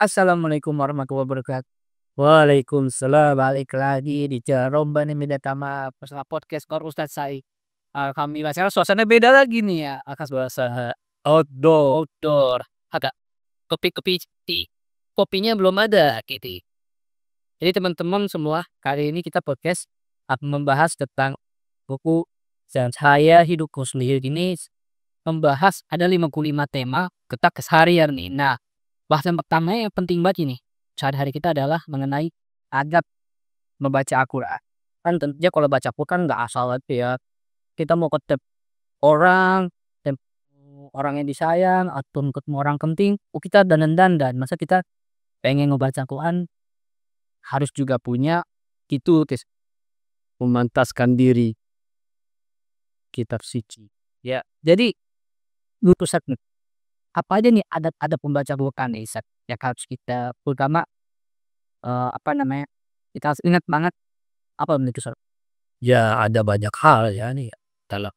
Assalamualaikum warahmatullahi wabarakatuh. Waalaikumsalam, balik lagi di Cerombane Tama bersama podcast Kor Ustadz Sai. Alhamdulillah sekarang suasana beda lagi nih ya, akan suasana outdoor. Agak kopinya belum ada gitu. Jadi teman-teman semua, kali ini kita podcast akan membahas tentang buku dan saya hidupku sendiri ini membahas ada 55 tema tentang keseharian nih. Nah, bahasan pertama yang penting banget ini sehari-hari kita adalah mengenai adab membaca Al-Quran. Kan tentunya kalau baca Al-Quran nggak asal aja ya. Kita mau ketemu orang, ketemu orang yang disayang, atau ketemu orang penting, kita dandan. Masa kita pengen ngebaca Al-Quran harus juga punya gitu memantaskan diri kitab suci. Ya, jadi menurut Ustadz nih, apa aja nih adat pembaca Quran nih Ustadz yang harus kita terutama kita harus ingat banget apa menurut Ustadz? Ya ada banyak hal ya nih dalam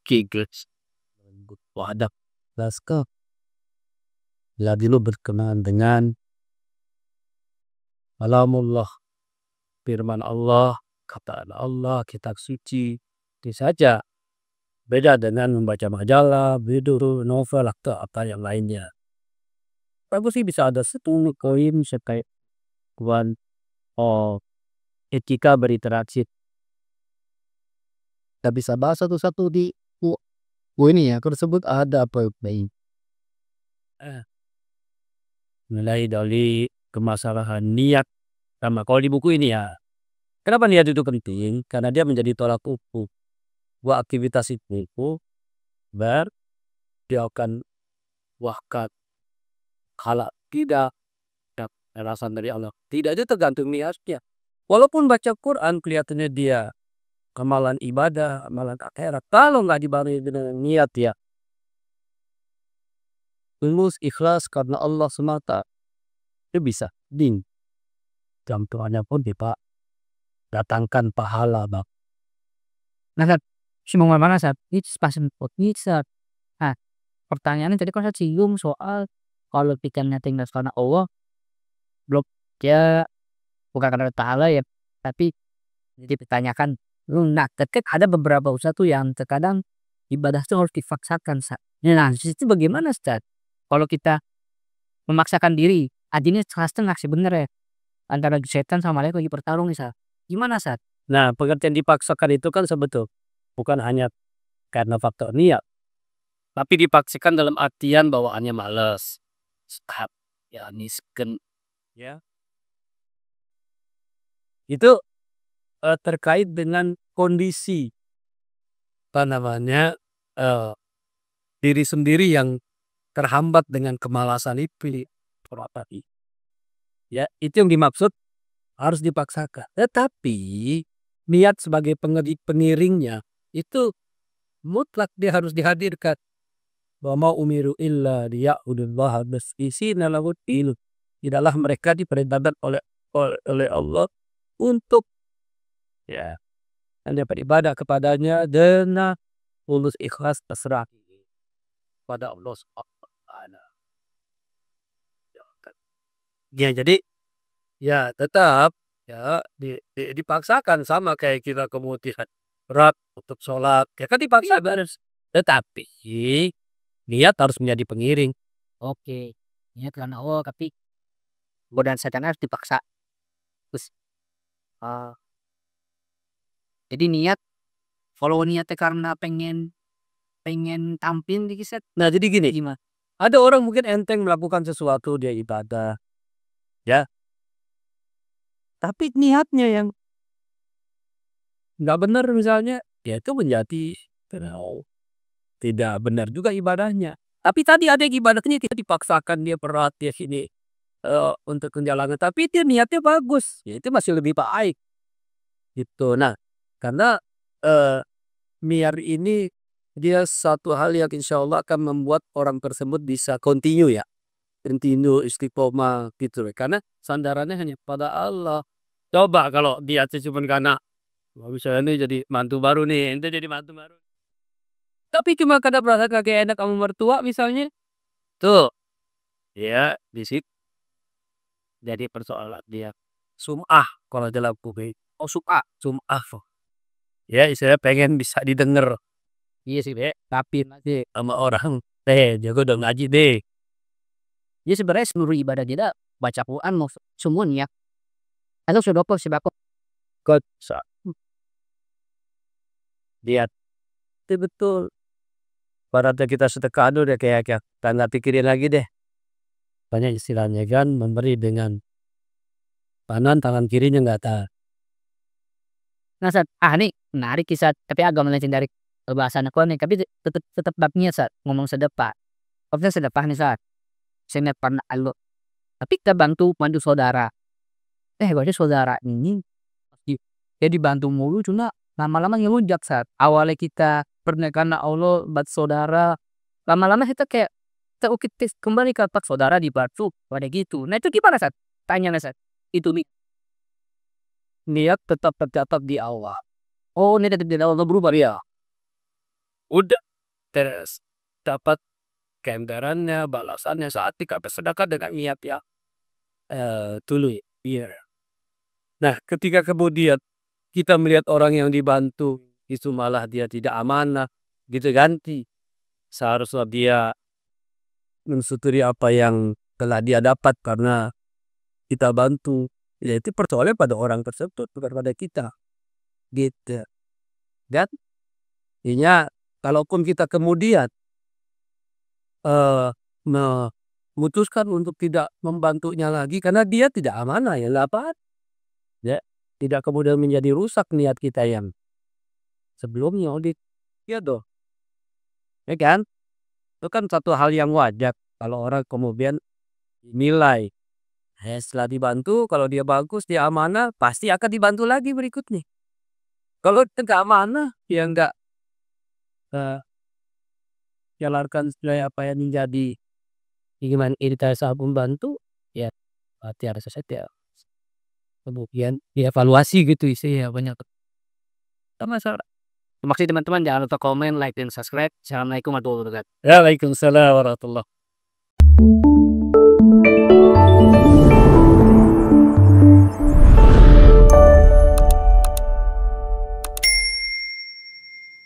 kigels wadah naskah. Bila dulu berkenaan dengan kalamullah, firman Allah, kata Allah, kitab suci. Itu saja beda dengan membaca majalah, bidur, novel atau apa yang lainnya. Bagus sih bisa ada satu poin terkait kuan etika berinteraksi. Kita bisa bahas satu-satu di ini ya tersebut ada apa baik. Mulai dari kemasalahan niat sama kalau di buku ini ya. Kenapa niat itu penting? Karena dia menjadi tolak ukur buat aktivitas itu dia akan wahkat kalau tidak dapat alasan dari Allah. Tidak itu tergantung niatnya. Walaupun baca Quran kelihatannya dia kemalan ibadah, amalan akhirat. Kalau nggak dibarengi dengan niat ya. Tulus ikhlas karena Allah semata. Itu bisa din. Contohnya pun kita datangkan pahala bang. Nah Sat, si mau mana Sat? Ini passion pot nih Sat. Nah, pertanyaannya tadi kan Sat singgung soal kalau pikirnya tinggal karena Allah belum ya bukan karena Ta'ala ya, tapi jadi ditanyakan nah ketika ada beberapa usaha tuh yang terkadang ibadah tuh harus dipaksakan Sat. Nah, di situ bagaimana Sat? Kalau kita memaksakan diri, adanya setengah sebenarnya antara setan sama malaikat lagi bertarung nih Sat. Gimana Sat? Nah pengertian dipaksakan itu kan sebetulnya bukan hanya karena faktor niat. Tapi dipaksakan dalam artian bawaannya males. Stop. Ya nisken. Ya. Itu terkait dengan kondisi apa namanya diri sendiri yang terhambat dengan kemalasan itu. Ya, itu yang dimaksud harus dipaksakan. Tetapi niat sebagai pengiringnya itu mutlak dia harus dihadirkan. Wa ma umiru illa liya'budullaha mukhlisina lahud-din. Tidaklah mereka diperintahkan oleh Allah untuk ya hanya beribadah kepadanya dengan tulus ikhlas terserah pada Allah Subhanahu wa taala. Ya jadi ya tetap ya dipaksakan sama kayak kita kemudian berat untuk sholat ya kan dipaksa harus. Tetapi niat harus menjadi pengiring. Oke, niat karena Allah tapi godaan setan harus dipaksa. Terus jadi niat kalau niatnya karena pengen tampil di Sat. Nah jadi gini, Gimana? ada orang mungkin enteng melakukan sesuatu dia ibadah ya, tapi niatnya yang nggak benar misalnya ya itu menjadi tidak benar juga ibadahnya. Tapi tadi ada yang ibadahnya kita dipaksakan dia berat dia sini untuk menjalankan, tapi dia niatnya bagus, ya itu masih lebih baik gitu. Nah karena niat ini dia satu hal yang insya Allah akan membuat orang tersebut bisa continue istiqomah gitu karena sandarannya hanya pada Allah. Coba kalau niatnya cuma karena misalnya ini jadi mantu baru nih, ente jadi mantu baru. Tapi cuma karena perasaan kakek enak kamu mertua misalnya, itu ya di situ jadi persoalan dia sum'ah kalau dalam buku Oh, suka. sum'ah ya istilah pengen bisa didengar Iya sih, Be. Tapi masih sama orang jago udah ngaji deh ya sebenarnya seluruh ibadah kita baca Quran mau semuanya. Atau sedekah sedekah. kok lihat itu betul baratnya kita sedekah deh kayak nggak pikirin lagi deh banyak istilahnya kan memberi dengan kanan tangan kirinya nggak tahu. Nah, Sat, ini menarik kisah tapi agak melenceng dari pembahasan aku nih, tapi tetap babnya, Sat, ngomong sedekah. Maksudnya sedekah nih, Sat. Saya pernah tapi kita bantu saudara. Berarti saudara ini di ya dibantu mulu cuma lama-lama ngelunjak, Sat. Awalnya kita pernah karena Allah bantu saudara, lama-lama kita kayak terukit kembali ke pak saudara dibantu pada gitu. Nah, itu gimana, Sat? Tanya nih, Sat. Itu nih Niat tetap tercatat di awal oh, ini tetap di awal berubah ya. udah terus dapat ganjarannya balasannya saat kita bersedekah dengan niat ya dulu ya. Nah ketika kemudian kita melihat orang yang dibantu itu malah dia tidak amanah gitu ganti seharusnya dia mensyukuri apa yang telah dia dapat karena kita bantu ya itu persoalannya pada orang tersebut bukan pada kita gitu dan intinya kalaupun kita kemudian memutuskan untuk tidak membantunya lagi karena dia tidak amanah ya nggak apa ya tidak kemudian menjadi rusak niat kita yang sebelumnya audit ya dong ya kan itu kan satu hal yang wajar kalau orang kemudian nilai setelah dibantu kalau dia bagus dia amanah pasti akan dibantu lagi berikutnya kalau dia nggak amanah ya nggak jalankan sesuai apa yang menjadi keinginan kita saat membantu ya berarti ada sesuatu ya kemudian dievaluasi gitu sih ya banyak Sama saudara. Terima kasih teman-teman, jangan lupa komen, like, dan subscribe. Assalamualaikum warahmatullahi wabarakatuh. Waalaikumsalam warahmatullahi